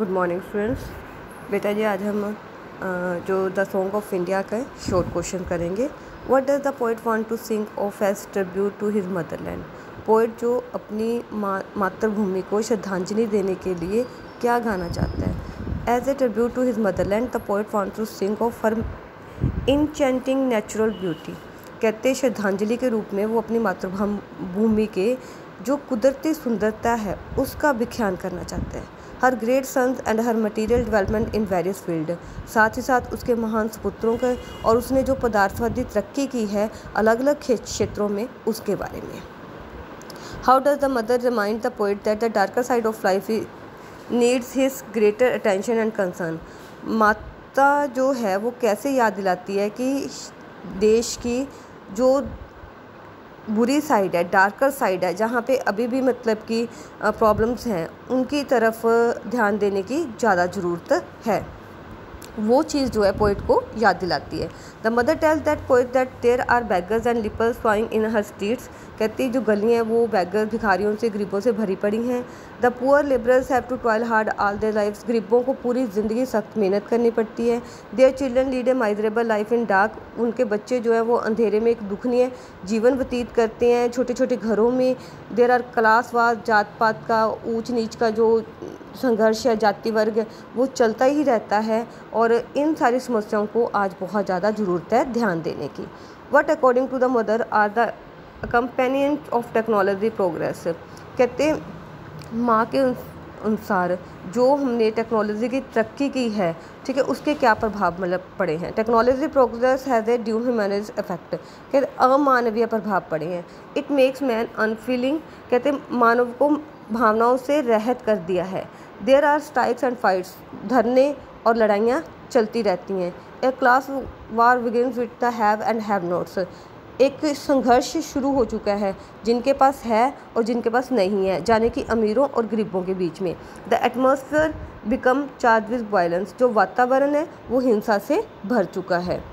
Good morning students. बेटा जी आज हम जो द सॉन्ग ऑफ इंडिया का शॉर्ट क्वेश्चन करेंगे। What does the poet want to sing of as tribute to his motherland. Poet जो अपनी मातृभूमि को श्रद्धांजलि देने के लिए क्या गाना चाहता है। As a tribute to his motherland the poet want to sing of her enchanting natural beauty. कहते श्रद्धांजलि के रूप में वो अपनी मातृभूमि के जो कुदरती सुंदरता है उसका व्याख्यान करना चाहते हैं। Her great sons and her material development in various field. साथ ही साथ उसके महान सपुत्रों के और उसने जो पदार्थवादी तरक्की की है अलग अलग क्षेत्रों में उसके बारे में। How does the mother remind the poet that the darker side of life needs his greater attention and concern. माता जो है वो कैसे याद दिलाती है कि देश की जो बुरी साइड है, डार्कर साइड है, जहाँ पे अभी भी मतलब कि प्रॉब्लम्स हैं उनकी तरफ ध्यान देने की ज़्यादा ज़रूरत है। वो चीज़ जो है पोइट को याद दिलाती है। The mother tells that poet that there are beggars and lepers flying in her streets. कहती है जो गलियाँ हैं वो बेगर भिखारियों से गरीबों से भरी पड़ी हैं। The poor labourers have to toil hard all their lives. गरीबों को पूरी ज़िंदगी सख्त मेहनत करनी पड़ती है। Their children lead a miserable life in dark. उनके बच्चे जो हैं वो अंधेरे में एक दुखनीय जीवन व्यतीत करते हैं छोटे छोटे घरों में। देयर आर क्लासवाद, जात पात का ऊंच नीच का जो संघर्ष है, जाति वर्ग वो चलता ही रहता है और इन सारी समस्याओं को आज बहुत ज़्यादा ज़रूरत है ध्यान देने की। What according to the mother are the companion of technology progress. कहते माँ के अनुसार जो हमने टेक्नोलॉजी की तरक्की की है, ठीक है, उसके क्या प्रभाव मतलब पड़े हैं। Technology progress has a dehumanising effect. कहते अमानवीय प्रभाव पड़े हैं। It makes man unfeeling. कहते मानव को भावनाओं से रहित कर दिया है। There are strikes and fights. धरने और लड़ाइयाँ चलती रहती हैं। A class war begins with the have and have nots. एक संघर्ष शुरू हो चुका है जिनके पास है और जिनके पास नहीं है, यानी कि अमीरों और गरीबों के बीच में। The atmosphere become charge with violence. जो वातावरण है वो हिंसा से भर चुका है।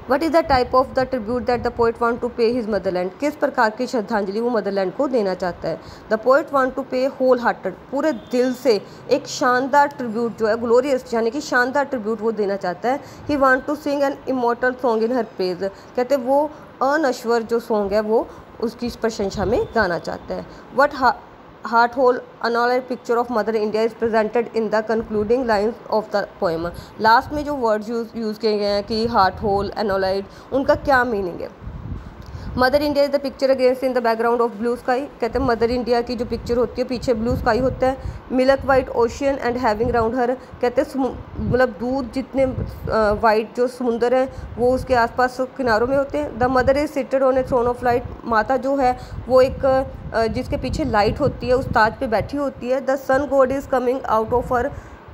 What is the type of the tribute that the poet want to pay his motherland. किस प्रकार की श्रद्धांजलि वो मदरलैंड को देना चाहता है। द पोइट वांट टू पे होल हार्टेड। पूरे दिल से एक शानदार ट्रिब्यूट जो है, ग्लोरियस यानी कि शानदार ट्रिब्यूट वो देना चाहता है। He want to sing an immortal song in her praise. कहते वो अनश्वर जो सॉन्ग है वो उसकी प्रशंसा में गाना चाहता है। What heart whole unalloyed picture of mother India is presented in the concluding lines of the poem. Last में जो वर्ड्स यूज़ किए गए हैं कि हार्ट होल एनोलाइड, उनका क्या मीनिंग है। Mother India is the picture against in the background of blue sky. कहते हैं मदर इंडिया की जो पिक्चर होती है पीछे ब्लू स्काई होता है। Milk white ocean and having round her. कहते हैं मतलब दूध जितने वाइट जो समुंदर है वो उसके आसपास किनारों में होते हैं। The mother is seated on a throne of light. माता जो है वो एक जिसके पीछे लाइट होती है उस ताज पे बैठी होती है। The sun god is coming out of her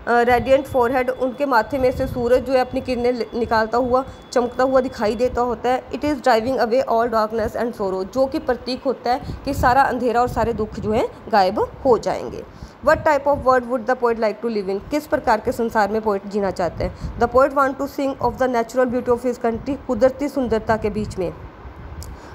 radiant forehead. उनके माथे में से सूरज जो है अपनी किरणें निकालता हुआ चमकता हुआ दिखाई देता होता है। It is driving away all darkness and सोरो। जो कि प्रतीक होता है कि सारा अंधेरा और सारे दुख जो हैं गायब हो जाएंगे। What type of world would the poet like to live in. किस प्रकार के संसार में पोइट जीना चाहते हैं। The poet want to sing of the natural beauty of his country. कुदरती सुंदरता के बीच में।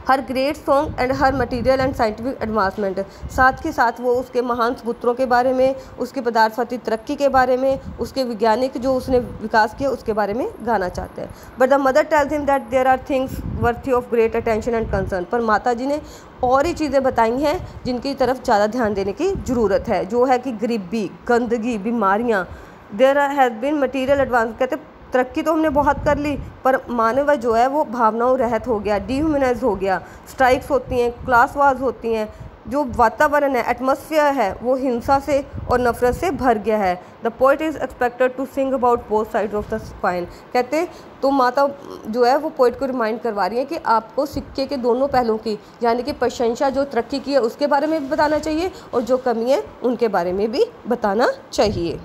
Her great song and her material and scientific advancement. साथ के साथ वो उसके महान सपुत्रों के बारे में, उसकी पदार्थवादी तरक्की के बारे में, उसके वैज्ञानिक जो उसने विकास किया उसके बारे में गाना चाहते हैं। But the mother tells him that there are things worthy of great attention and concern. पर माता जी ने और ही चीज़ें बताई हैं जिनकी तरफ ज़्यादा ध्यान देने की ज़रूरत है, जो है कि गरीबी, गंदगी, बीमारियाँ। There has been material advance. कहते तरक्की तो हमने बहुत कर ली पर मानव जो है वो भावनाओं रहित हो गया, डिह्यूमनाइज हो गया। स्ट्राइक्स होती हैं, क्लास वार्स होती हैं। जो वातावरण है, एटमॉस्फेयर है, वो हिंसा से और नफरत से भर गया है। The poet is expected to sing about both sides of the spine. कहते तो माता जो है वो पोइट को रिमाइंड करवा रही है कि आपको सिक्के के दोनों पहलुओं की, यानी कि प्रशंसा जो तरक्की की है उसके बारे में भी बताना चाहिए और जो कमी है उनके बारे में भी बताना चाहिए।